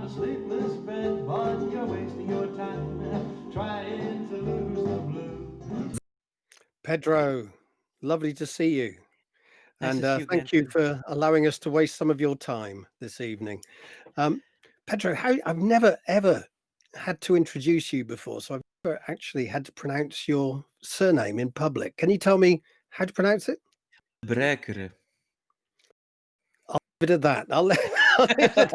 a sleepless bed, but you're wasting your time trying to lose the blues. Pedro, lovely to see you. Nice And to see you again thank you too. for allowing us to waste some of your time this evening. Um, Pedro, I've never ever had to introduce you before, so I've never actually had to pronounce your surname in public. Can you tell me how to pronounce it? Bruyckere. Bit of that. I'll leave it.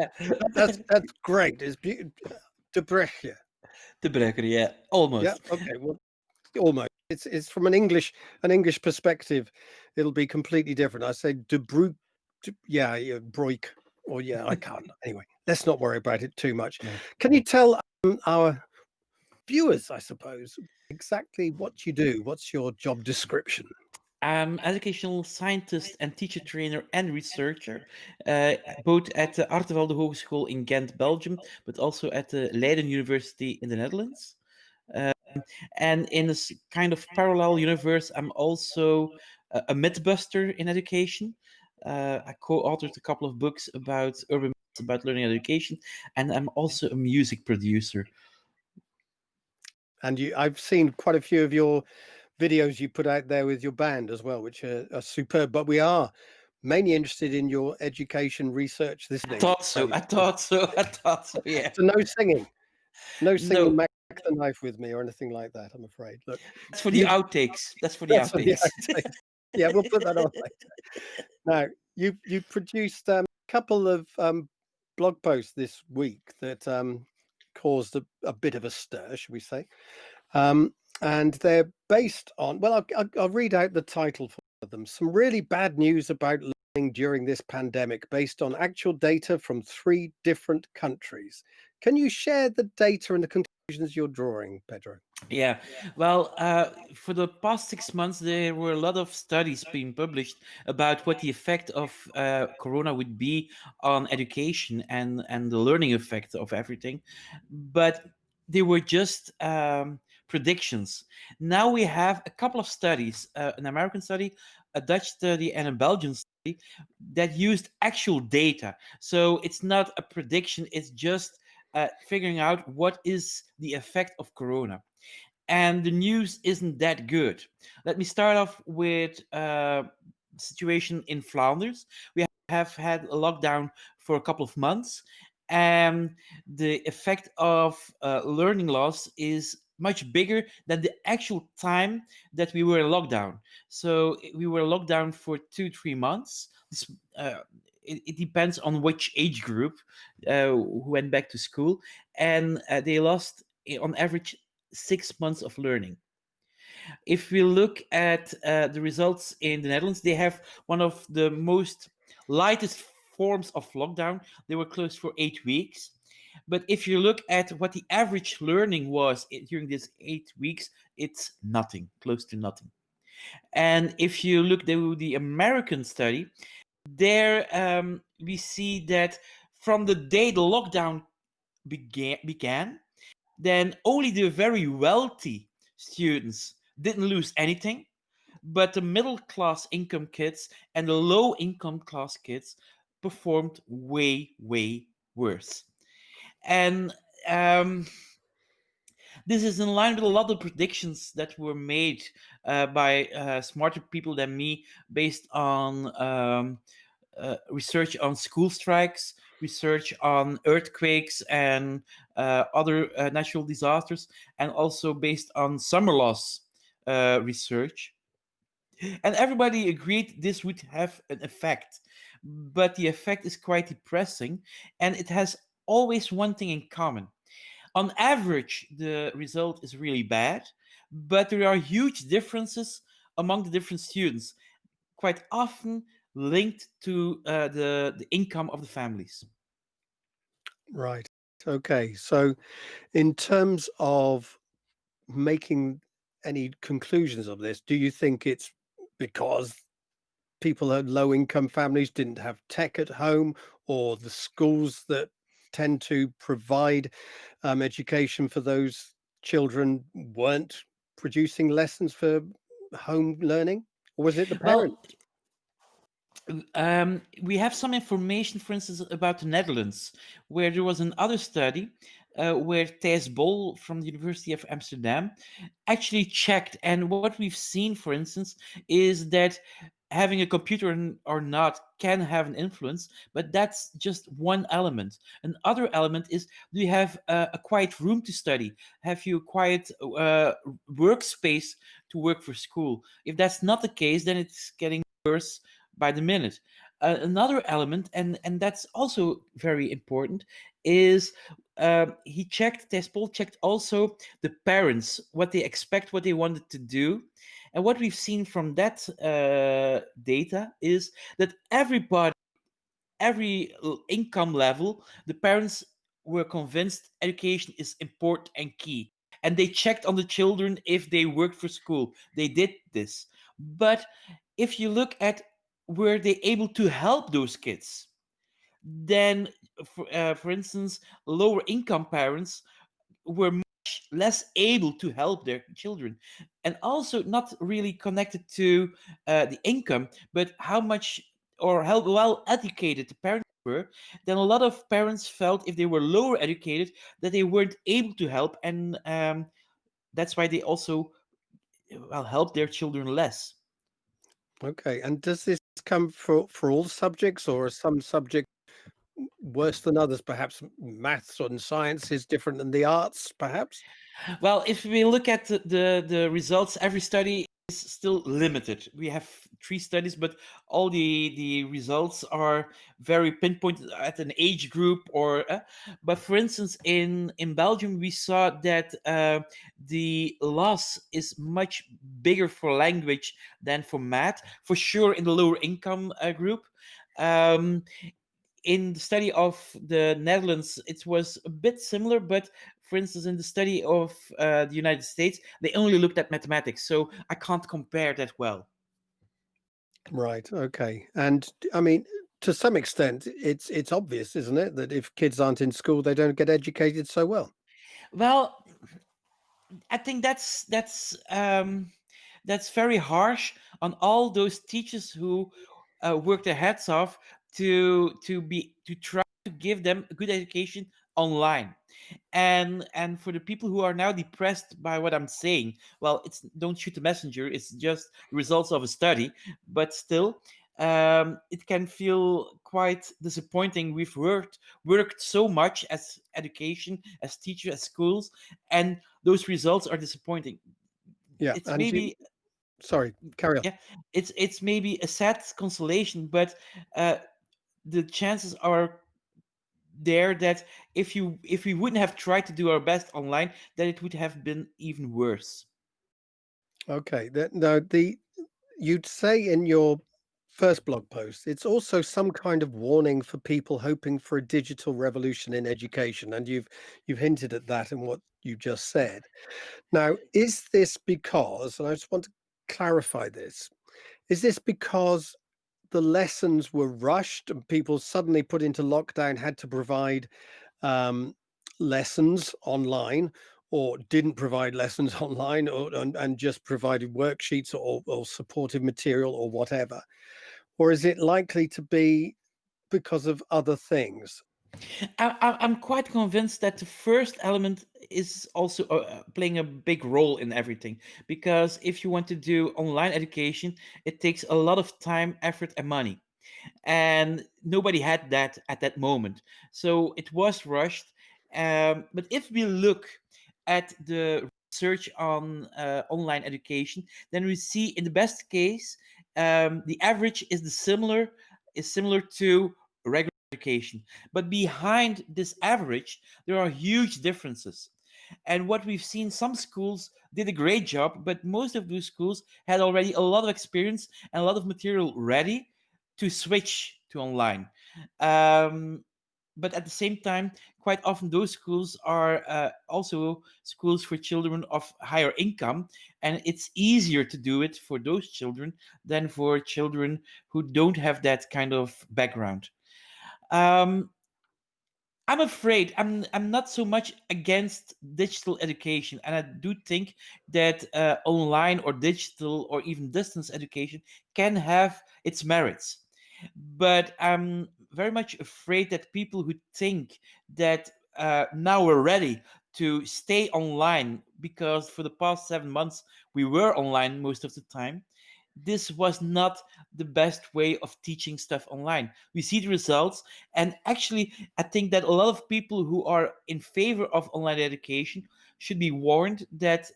That's great. It's De Bruyckere. De Bruyckere, yeah, Yeah. almost. Okay. Well, almost. It's from an English perspective. It'll be completely different. I say De Bruyck. Yeah, yeah, Broik. Or yeah, I can't. Anyway, let's not worry about it too much. Yeah. Can you tell our viewers, I suppose, exactly what you do? What's your job description? I'm educational scientist and teacher trainer and researcher, both at the Artevelde Hogeschool in Ghent, Belgium, but also at the Leiden University in the Netherlands. Um, and in this kind of parallel universe, I'm also a mythbuster in education. I co-authored a couple of books about urban myths about learning and education, and I'm also a music producer. And I've seen quite a few of your videos you put out there with your band as well, which are superb. But we are mainly interested in your education research this I evening. thought so. I thought so. I thought so. Yeah. So no singing, no singing No, Mac the Knife with me or anything like that, I'm afraid. Look, that's for the you've outtakes. That's for the that's for the outtakes. outtakes. Yeah, we'll put that on later. Now, you produced a couple of blog posts this week that caused a bit of a stir, should we say? And they're based on, well, I'll read out the title for them. Some really bad news about learning during this pandemic based on actual data from 3 different countries. Can you share the data and the conclusions you're drawing, Pedro? Yeah. Well, for the past 6 months, there were a lot of studies being published about what the effect of Corona would be on education and the learning effect of everything. But they were just predictions. Now we have a couple of studies, an American study, a Dutch study, and a Belgian study that used actual data. So it's not a prediction, it's just figuring out what is the effect of Corona, and the news isn't that good. Let me start off with the situation in Flanders. We have had a lockdown for a couple of months, and the effect of learning loss is much bigger than the actual time that we were in lockdown. So we were locked down for 2-3 months. It depends on which age group who went back to school, and they lost on average 6 months of learning. If we look at the results in the Netherlands, they have one of the most lightest forms of lockdown. They were closed for 8 weeks. But if you look at what the average learning was during these 8 weeks, it's nothing, close to nothing. And if you look to the American study, there we see that from the day the lockdown began, then only the very wealthy students didn't lose anything, but the middle class income kids and the low income class kids performed way, way worse. And um, this is in line with a lot of predictions that were made by smarter people than me based on research on school strikes, research on earthquakes and other natural disasters, and also based on summer loss research. And everybody agreed this would have an effect. But the effect is quite depressing, and it has always one thing in common. On average, the result is really bad, but there are huge differences among the different students, quite often linked to the income of the families. Right. Okay. So in terms of making any conclusions of this, do you think it's because people at low income families didn't have tech at home, or the schools that tend to provide education for those children weren't producing lessons for home learning? Or was it the parents? Well, We have some information, for instance, about the Netherlands, where there was another study where Thijs Bol from the University of Amsterdam actually checked. And what we've seen, for instance, is that having a computer or not can have an influence, but that's just one element. Another element is, do you have a quiet room to study? Have you a quiet workspace to work for school? If that's not the case, then it's getting worse by the minute. Another element, and that's also very important, is he checked, Tespol checked also the parents, what they expect, what they wanted to do. And what we've seen from that data is that everybody, every income level, the parents were convinced education is important and key. And they checked on the children if they worked for school. They did this. But if you look at were they able to help those kids, then, for instance, lower income parents were much less able to help their children, and also not really connected to the income, but how much or how well educated the parents were. Then a lot of parents felt if they were lower educated that they weren't able to help, and that's why they also well help their children less. Okay. And does this come for all subjects, or are some subjects worse than others? Perhaps maths and science is different than the arts, perhaps? Well, if we look at the results, every study is still limited. We have three studies, but all the results are very pinpointed at an age group or. But for instance, in Belgium, we saw that the loss is much bigger for language than for math. For sure, in the lower income group. Um, in the study of the Netherlands, it was a bit similar, but for instance, in the study of the United States, they only looked at mathematics, so I can't compare that well. Right. Okay. And I mean, to some extent, it's obvious, isn't it, that if kids aren't in school, they don't get educated so well. Well, I think that's very harsh on all those teachers who work their heads off to try to give them a good education online. And for the people who are now depressed by what I'm saying, well, it's don't shoot the messenger, it's just results of a study, but still, it can feel quite disappointing. We've worked so much as education, as teachers, as schools, and those results are disappointing. Yeah. It's And maybe, sorry, carry on. yeah, it's maybe a sad consolation, but uh, the chances are there that if we wouldn't have tried to do our best online, then it would have been even worse. Okay. No, you'd say in your first blog post, it's also some kind of warning for people hoping for a digital revolution in education, and you've hinted at that in what you just said. Now, is this because, and I just want to clarify this, is this because the lessons were rushed and people suddenly put into lockdown had to provide um, lessons online, or didn't provide lessons online, and just provided worksheets or supportive material or whatever? Or is it likely to be because of other things? I'm quite convinced that the first element is also playing a big role in everything, because if you want to do online education, it takes a lot of time, effort, and money, and nobody had that at that moment. So it was rushed. But if we look at the research on online education, then we see in the best case, the average is similar to regular education. But behind this average, there are huge differences. And what we've seen, some schools did a great job, but most of those schools had already a lot of experience and a lot of material ready to switch to online. Um, but at the same time, quite often those schools are also schools for children of higher income, and it's easier to do it for those children than for children who don't have that kind of background. Um, I'm afraid I'm not so much against digital education, and I do think that online or digital or even distance education can have its merits. But I'm very much afraid that people who think that now we're ready to stay online, because for the past 7 months we were online most of the time, this was not the best way of teaching stuff online. We see the results, and actually, I think that a lot of people who are in favor of online education should be warned that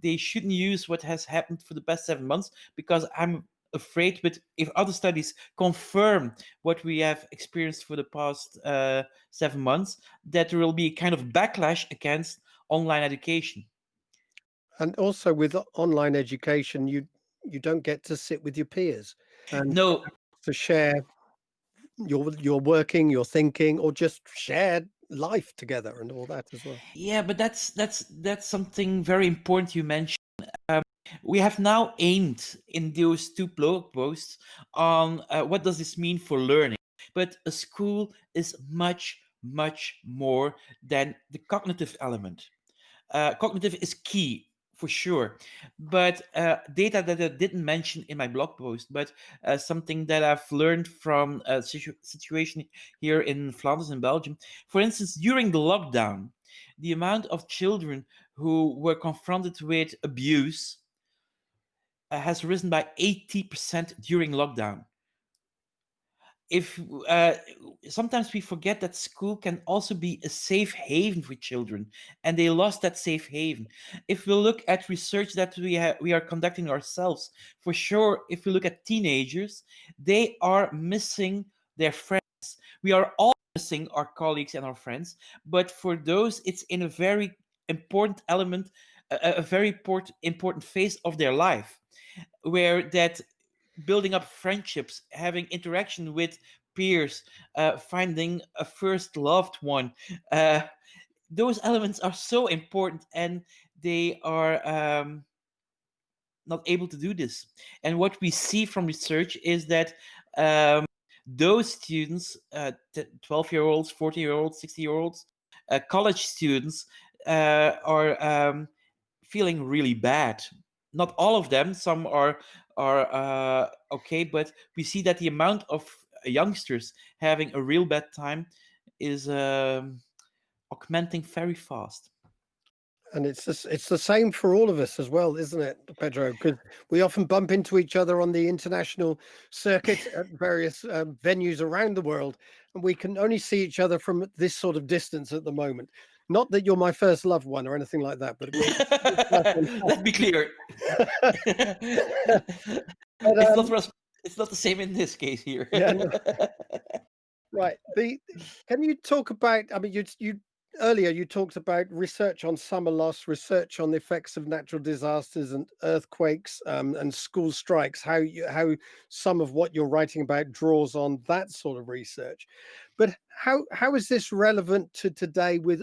they shouldn't use what has happened for the past 7 months, because I'm afraid, but if other studies confirm what we have experienced for the past 7 months, that there will be a kind of backlash against online education. And also with online education, you don't get to sit with your peers and No, to share your working, your thinking, or just share life together and all that as well. yeah, but that's something very important you mentioned. We have now aimed in those two blog posts on what does this mean for learning. But a school is much, much more than the cognitive element. Cognitive is key for sure, but data that I didn't mention in my blog post, but something that I've learned from a situation here in Flanders in Belgium. For instance, during the lockdown, the amount of children who were confronted with abuse has risen by 80% during lockdown. If Sometimes we forget that school can also be a safe haven for children, and they lost that safe haven. If we look at research that we are conducting ourselves, for sure, if we look at teenagers, they are missing their friends. We are all missing our colleagues and our friends, but for those, it's in a very important element, a very important phase of their life, where that building up friendships, having interaction with peers, finding a first loved one. Uh, those elements are so important, and they are not able to do this. And what we see from research is that those students, 12-year-olds, 40-year-olds, 60-year-olds, college students, are feeling really bad. Not all of them. Some are okay, but we see that the amount of youngsters having a real bad time is augmenting very fast. And it's the same for all of us as well, isn't it, Pedro? Because we often bump into each other on the international circuit at various venues around the world, and we can only see each other from this sort of distance at the moment. Not that you're my first loved one or anything like that, but Let's be clear. but It's not it's not the same in this case here. yeah, no, right. Can you talk about? I mean, you earlier you talked about research on summer loss, research on the effects of natural disasters and earthquakes, and school strikes. How some of what you're writing about draws on that sort of research, but how is this relevant to today with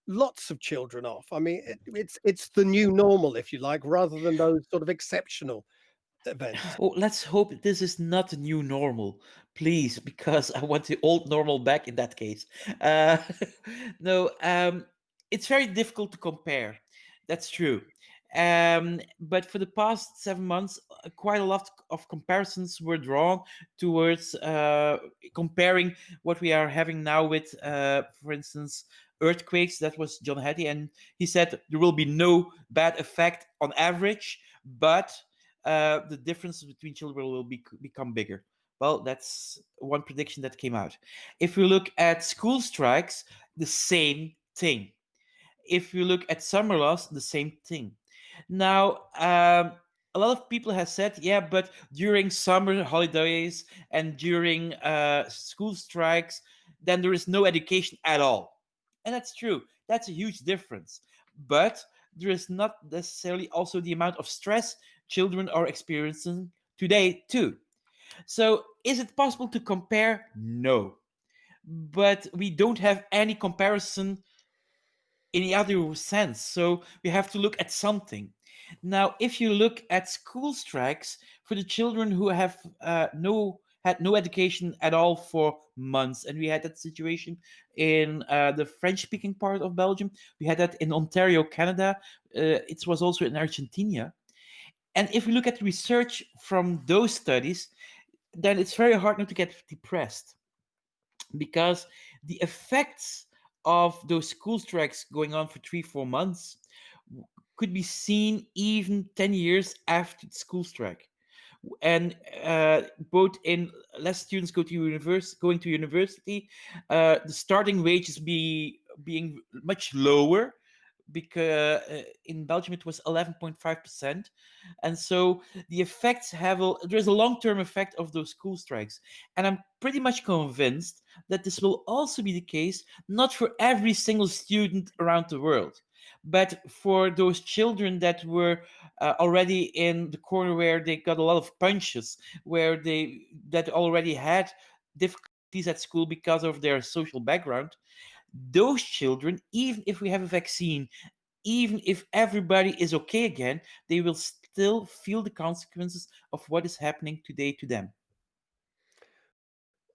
lots of children off? I mean, it's the new normal, if you like, rather than those sort of exceptional events. Oh, let's hope this is not a new normal, please, because I want the old normal back in that case. Uh, no, it's very difficult to compare. That's true. But for the past 7 months, quite a lot of comparisons were drawn towards comparing what we are having now with, for instance, earthquakes. That was John Hattie, and he said there will be no bad effect on average, but the difference between children will become bigger. Well, that's one prediction that came out. If we look at school strikes, the same thing. If you look at summer loss, the same thing. Now, a lot of people have said, yeah, but during summer holidays and during school strikes, then there is no education at all. And that's true. That's a huge difference. But there is not necessarily also the amount of stress children are experiencing today, too. So, is it possible to compare? No. But we don't have any comparison in the other sense. So we have to look at something. Now, if you look at school strikes for the children who have had no education at all for months, and we had that situation in the French-speaking part of Belgium. We had that in Ontario, Canada. It was also in Argentina. And if we look at research from those studies, then it's very hard not to get depressed, because the effects of those school strikes going on for 3-4 months could be seen even 10 years after the school strike. And both in less students going to university, the starting wages being much lower, because in Belgium it was 11.5%, and so the effects there's a long-term effect of those school strikes, and I'm pretty much convinced that this will also be the case, not for every single student around the world, but for those children that were already in the corner where they got a lot of punches, where that already had difficulties at school because of their social background. Those children, even if we have a vaccine, even if everybody is okay again, they will still feel the consequences of what is happening today to them.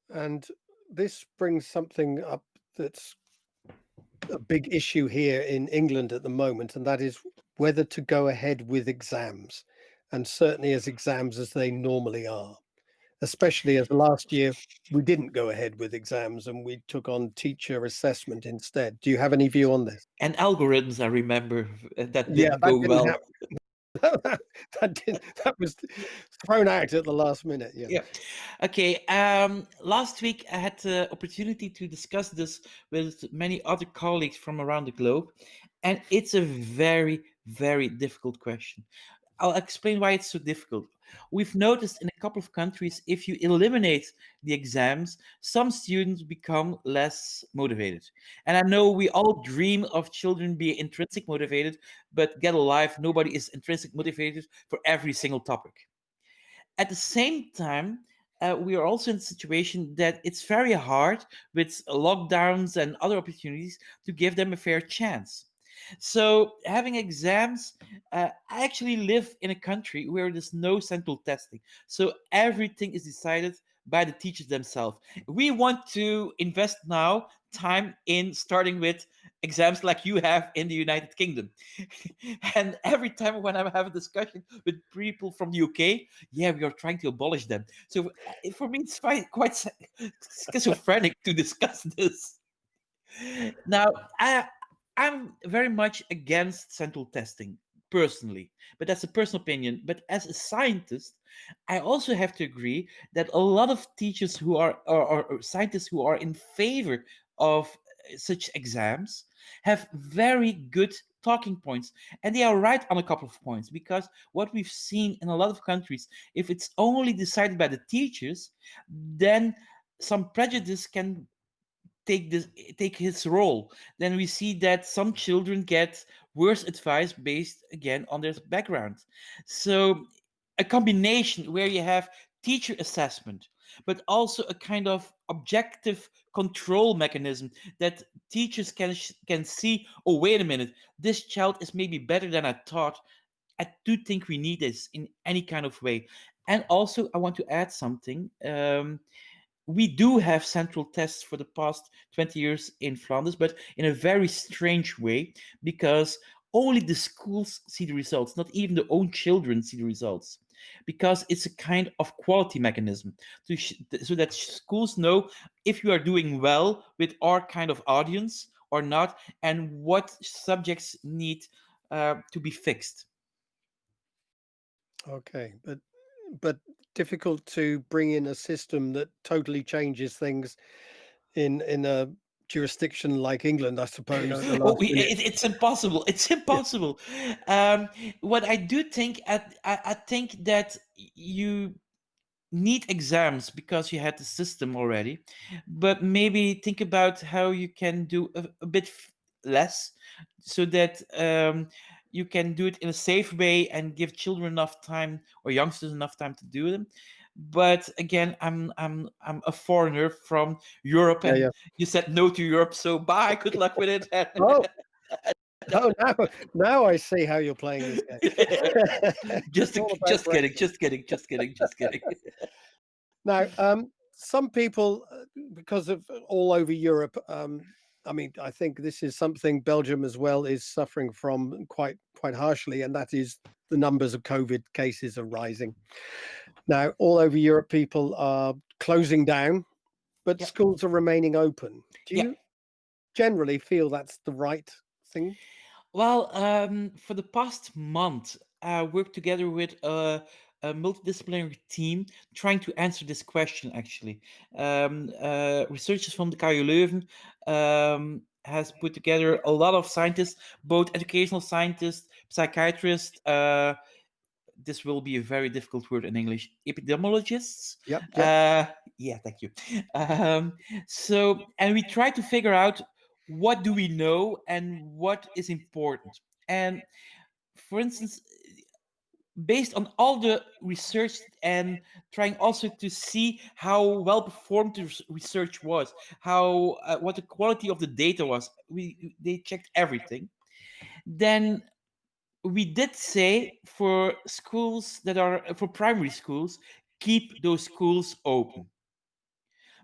And this brings something up that's a big issue here in England at the moment, and that is whether to go ahead with exams, and certainly as exams as they normally are, especially as last year we didn't go ahead with exams and we took on teacher assessment instead. Do you have any view on this? And algorithms, I remember, that Yeah, didn't that go didn't well. happen. That was thrown out at the last minute. Yeah. Yeah. Okay. Last week I had the opportunity to discuss this with many other colleagues from around the globe, and it's a very, very difficult question. I'll explain why it's so difficult. We've noticed in a couple of countries, if you eliminate the exams, some students become less motivated. And I know we all dream of children being intrinsic motivated, but get alive, nobody is intrinsic motivated for every single topic. At the same time, we are also in a situation that it's very hard with lockdowns and other opportunities to give them a fair chance. So, having exams, I actually live in a country where there's no central testing. So, everything is decided by the teachers themselves. We want to invest now time in starting with exams like you have in the United Kingdom. And every time when I have a discussion with people from the UK, yeah, we are trying to abolish them. So for me, it's quite schizophrenic to discuss this. Now, I'm very much against central testing personally, but that's a personal opinion. But as a scientist, I also have to agree that a lot of teachers who are or scientists who are in favor of such exams have very good talking points, and they are right on a couple of points, because what we've seen in a lot of countries, if it's only decided by the teachers, then some prejudice can take his role. Then we see that some children get worse advice based again on their background. So a combination where you have teacher assessment, but also a kind of objective control mechanism that teachers can see, oh, wait a minute, this child is maybe better than I thought. I do think we need this in any kind of way. And also I want to add something. We do have central tests for the past 20 years in Flanders, but in a very strange way, because only the schools see the results, not even the own children see the results, because it's a kind of quality mechanism so that schools know if you are doing well with our kind of audience or not, and what subjects need to be fixed. Okay, but difficult to bring in a system that totally changes things in a jurisdiction like England, I suppose, at the Oh, last minute. it's impossible. It's Yeah. impossible. What I do think, I think that you need exams because you had the system already, but maybe think about how you can do a bit less, so that you can do it in a safe way and give children enough time, or youngsters enough time to do them. But again, I'm a foreigner from Europe, Yeah, and yeah. you said no to Europe, so bye, good luck with it. Oh, oh, now I see how you're playing this game. It's all about Just kidding, Brexit. just kidding, just kidding, just kidding. Now, some people, because of all over Europe, I mean, I think this is something Belgium as well is suffering from quite harshly, and that is the numbers of COVID cases are rising. Now, all over Europe, people are closing down, but Yeah. schools are remaining open. Do Yeah. you generally feel that's the right thing? Well, for the past month, I worked together with a multidisciplinary team trying to answer this question. Actually, researchers from the KU Leuven has put together a lot of scientists, both educational scientists, psychiatrists. This will be a very difficult word in English. Epidemiologists. Yep, yep. Uh, yeah, thank you. Um, and we try to figure out what do we know and what is important. And for instance, based on all the research and trying also to see how well performed the research was, how what the quality of the data was, they checked everything. Then we did say for schools that are for primary schools, keep those schools open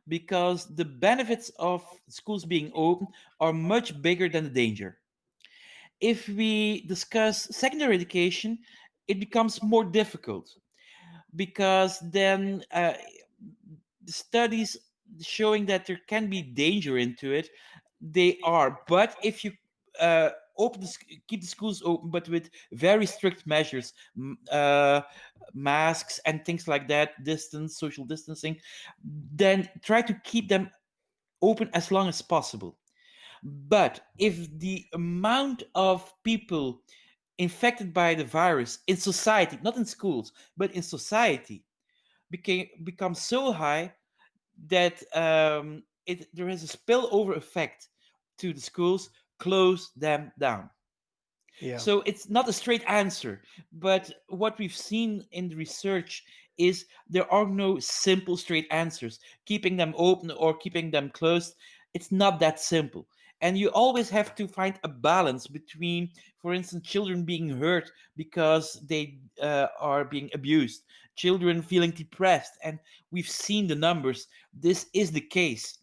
because the benefits of schools being open are much bigger than the danger. If we discuss secondary education, it becomes more difficult because then the studies showing that there can be danger into it, they are. But if you uh, keep the schools open, but with very strict measures, masks and things like that, distance, social distancing, then try to keep them open as long as possible. But if the amount of people infected by the virus in society, not in schools, but in society, becomes so high that there is a spillover effect to the schools, close them down. Yeah. So it's not a straight answer, but what we've seen in the research is there are no simple straight answers. Keeping them open or keeping them closed, it's not that simple. And you always have to find a balance between, for instance, children being hurt because they are being abused, children feeling depressed, and we've seen the numbers. This is the case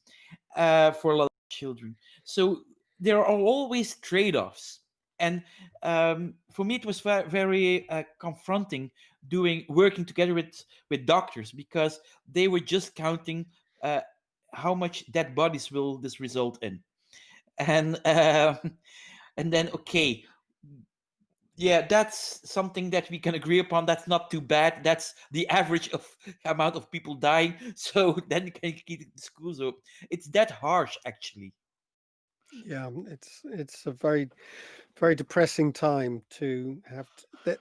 for a lot of children. So there are always trade-offs, and for me it was very confronting working together with doctors because they were just counting uh, how much dead bodies will this result in, and and then okay, yeah, that's something that we can agree upon. That's not too bad. That's the average of amount of people dying. So then you can keep the schools open. It's that harsh, actually. Yeah, it's a very depressing time to have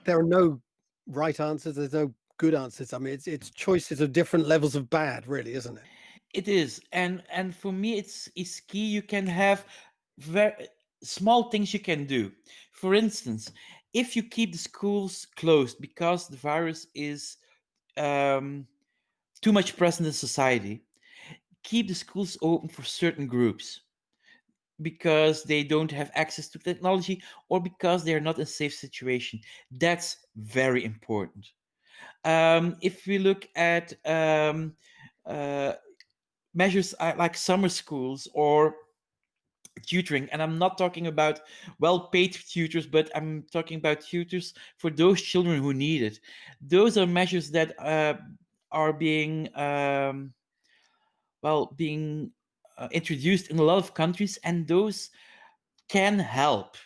there are no right answers, there's no good answers. I mean, it's choices of different levels of bad, really, isn't it? It is, and for me, it's key. You can have very small things you can do. For instance, if you keep the schools closed because the virus is um, too much present in society, keep the schools open for certain groups because they don't have access to technology or because they are not in a safe situation. That's very important. If we look at uh, measures like summer schools or tutoring, and I'm not talking about well-paid tutors, but I'm talking about tutors for those children who need it. Those are measures that are being introduced in a lot of countries, and can help.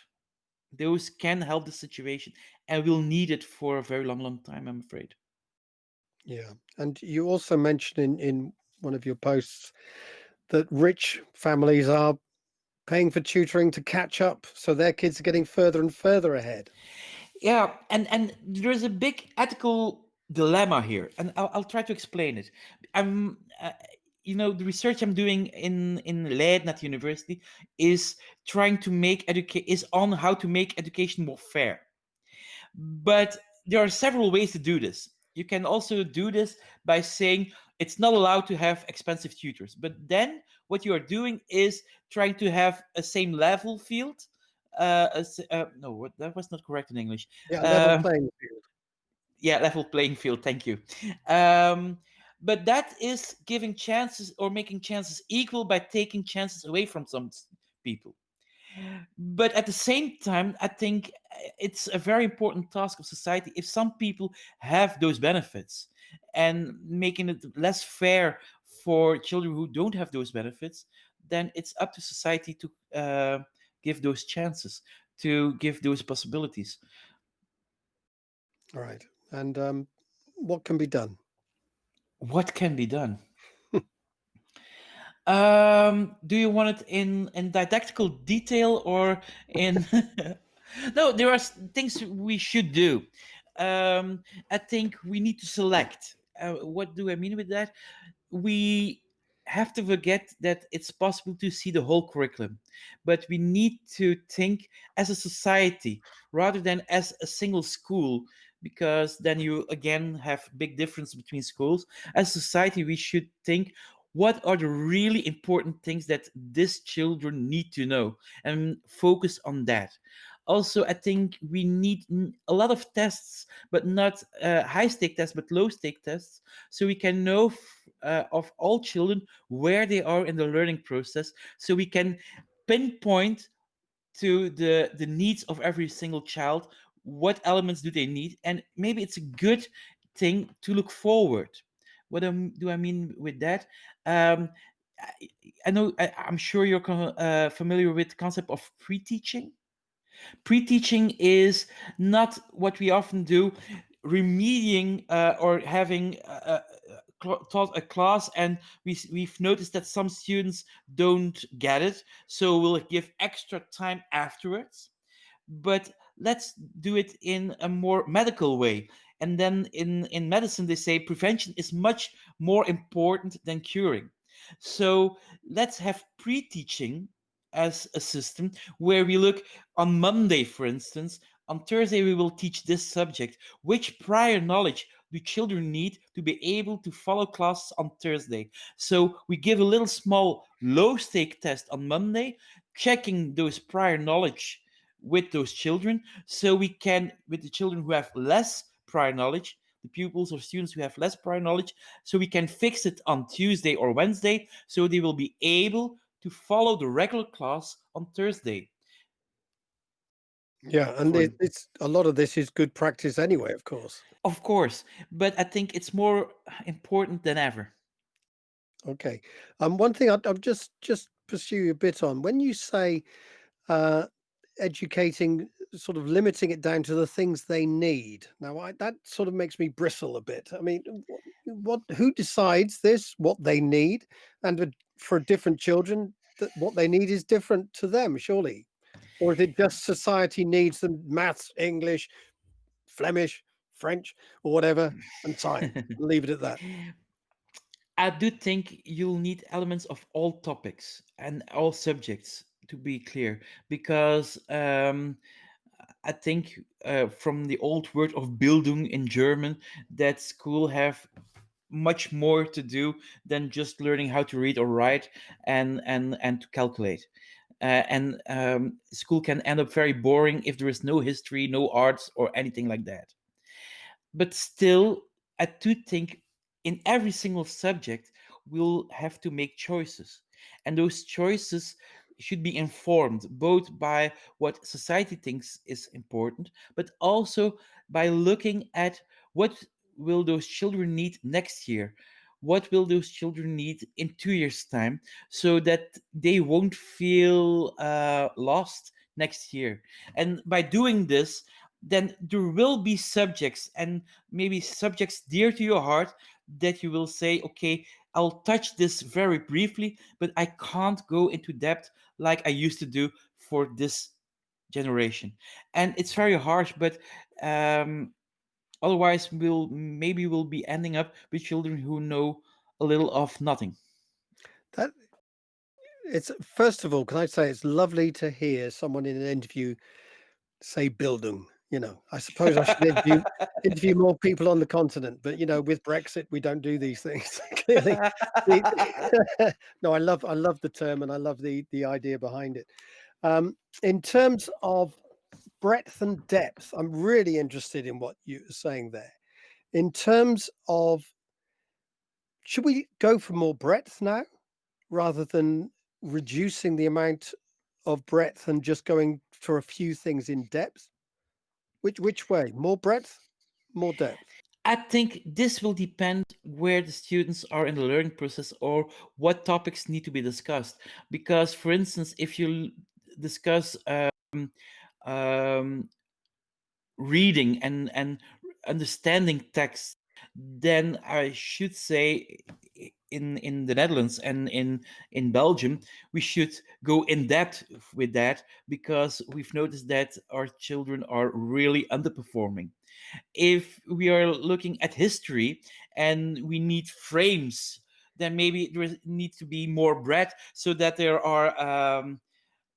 Those can help the situation, and we'll need it for a very long, long time, I'm afraid. Yeah. And you also mentioned in one of your posts that rich families are paying for tutoring to catch up, so their kids are getting further and further ahead. Yeah, and there's a big ethical dilemma here, and I'll try to explain it. I'm, the research I'm doing in Leiden at university is trying to make educate is on how to make education more fair. But there are several ways to do this. You can also do this by saying it's not allowed to have expensive tutors. But then what you are doing is trying to have a same level field. No, that was not correct in English. Yeah, level Uh, playing field. yeah, level playing field. Thank you. Um, but that is giving chances or making chances equal by taking chances away from some people. But at the same time, I think it's a very important task of society if some people have those benefits, and making it less fair for children who don't have those benefits, then it's up to society to give those chances, to give those possibilities. All right. And what can be done? What can be done? Do you want it in didactical detail or in? No, there are things we should do. I think we need to select. What do I mean with that? We have to forget that it's possible to see the whole curriculum, but we need to think as a society rather than as a single school, because then you again have big difference between schools. As a society, we should think what are the really important things that these children need to know and focus on that. Also, I think we need a lot of tests, but not high stake tests, but low stake tests, so we can know of all children where they are in the learning process, so we can pinpoint to the needs of every single child what elements do they need, and maybe it's a good thing to look forward. What do I mean with that? um, I, I know I'm sure you're familiar with the concept of pre-teaching. Pre-teaching is not what we often do, remediating or having taught a class, and we've noticed that some students don't get it, so we'll give extra time afterwards. But let's do it in a more medical way. And then in medicine, they say prevention is much more important than curing. So let's have pre-teaching as a system where we look on Monday, for instance. On Thursday, we will teach this subject. Which prior knowledge do children need to be able to follow classes on Thursday? So we give a little small low stake test on Monday, checking those prior knowledge with those children, so we can, with the children who have less prior knowledge, the pupils or students who have less prior knowledge, so we can fix it on Tuesday or Wednesday, so they will be able to follow the regular class on Thursday. Yeah, and For it's a lot of this is good practice anyway, of course. Of course, but I think it's more important than ever. Okay. One thing I'd just pursue you a bit on when you say uh, educating, sort of limiting it down to the things they need. Now, that sort of makes me bristle a bit. I mean, who decides this? What they need, and for different children, that what they need is different to them, surely, or is it just society needs them maths, English, Flemish, French, or whatever, and science? Leave it at that. I do think you'll need elements of all topics and all subjects, to be clear, because I think from the old word of Bildung in German, that school have much more to do than just learning how to read or write and to calculate. And school can end up very boring if there is no history, no arts, or anything like that. But still, I do think in every single subject we'll have to make choices, and those choices should be informed both by what society thinks is important, but also by looking at what will those children need next year, what will those children need in 2 years time, so that they won't feel lost next year. And by doing this, then there will be subjects, and maybe subjects dear to your heart, that you will say, okay, I'll touch this very briefly, but I can't go into depth like I used to do for this generation. And it's very harsh, but um, otherwise we'll be ending up with children who know a little of nothing. That it's first of all, can I say it's lovely to hear someone in an interview say Bildung. I suppose I should interview more people on the continent, but with Brexit, we don't do these things clearly. No, I love the term and I love the idea behind it. In terms of breadth and depth, I'm really interested in what you're saying there. In terms of, should we go for more breadth now rather than reducing the amount of breadth and just going for a few things in depth? Which way? More breadth, more depth? I think this will depend where the students are in the learning process or what topics need to be discussed. Because, for instance, if you discuss um, reading and understanding text, then I should say in the Netherlands and in Belgium, we should go in depth with that because we've noticed that our children are really underperforming. If we are looking at history and we need frames, then maybe there needs to be more breadth so that there are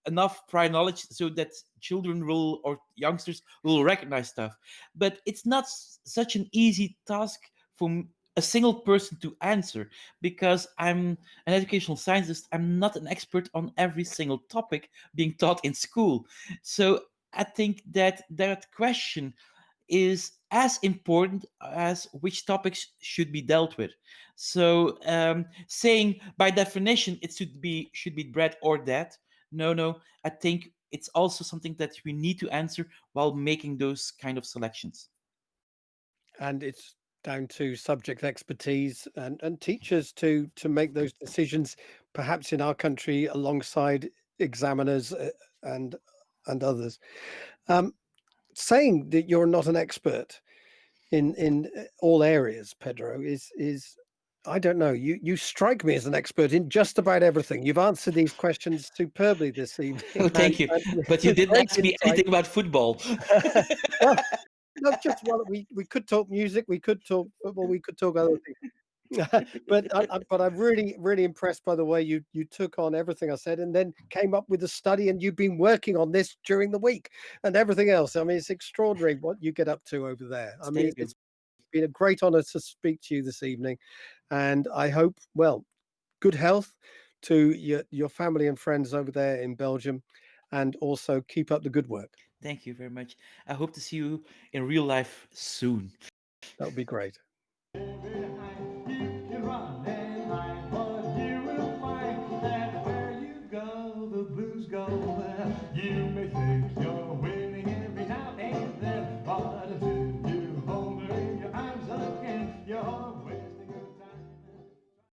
enough prior knowledge so that children will or youngsters will recognize stuff. But it's not such an easy task for a single person to answer because I'm an educational scientist. I'm not an expert on every single topic being taught in school. So I think that that question is as important as which topics should be dealt with. So saying by definition it should be bread or that. No, no. I think it's also something that we need to answer while making those kind of selections. And it's down to subject expertise and teachers to make those decisions, perhaps in our country alongside examiners and and others. Um, Saying that you're not an expert in all areas, Pedro, is I don't know. You strike me as an expert in just about everything. You've answered these questions superbly this evening, Oh, and, thank you. and But you with didn't great ask me insight. anything about football. Well, not just one. We could talk music, we could talk football, we could talk other things. But I'm really impressed by the way you took on everything I said and then came up with a study, and you've been working on this during the week and everything else. I mean, it's extraordinary what you get up to over there. I mean, Thank you. it's been a great honor to speak to you this evening, and I hope, well, good health to your family and friends over there in Belgium, and also keep up the good work. Thank you very much. I hope to see you in real life soon. That would be great.